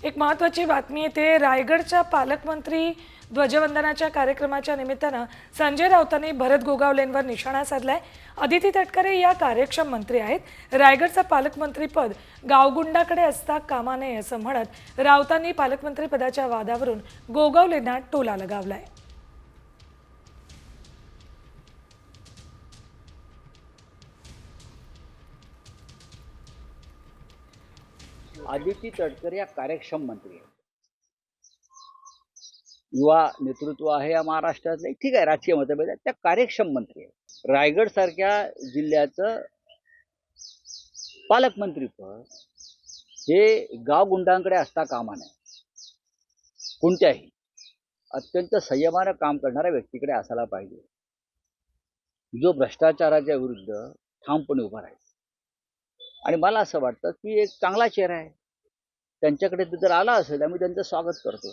एक महत्त्वाची बातमी येते। रायगडच्या पालकमंत्री ध्वजवंदनाच्या कार्यक्रमाच्या निमित्तानं संजय राऊतांनी भरत गोगावलेंवर निशाणा साधलाय। अदिती तटकरे या कार्यक्षम मंत्री आहेत। रायगडचं पालकमंत्रीपद गावगुंडाकडे असता कामा नये असं म्हणत राऊतांनी पालकमंत्री पदाच्या वादावरून गोगावलेंना टोला लगावलाय। आदिती तटकरे या कार्यक्षम मंत्री आहेत। युवा नेतृत्व आहे या महाराष्ट्रातले, ठीक आहे, राजकीय मतभेद आहेत, त्या कार्यक्षम मंत्री आहेत। रायगड सारख्या जिल्ह्याचं पालकमंत्रीपद हे गावगुंडांकडे असता कामा नये। कोणत्याही अत्यंत संयमानं काम करणाऱ्या व्यक्तीकडे असायला पाहिजे, जो भ्रष्टाचाराच्या विरुद्ध ठामपणे उभा राहील। आणि मला असं वाटतं की एक चांगला चेहरा आहे, त्यांच्याकडे जर आला असेल आम्ही त्यांचं स्वागत करतो।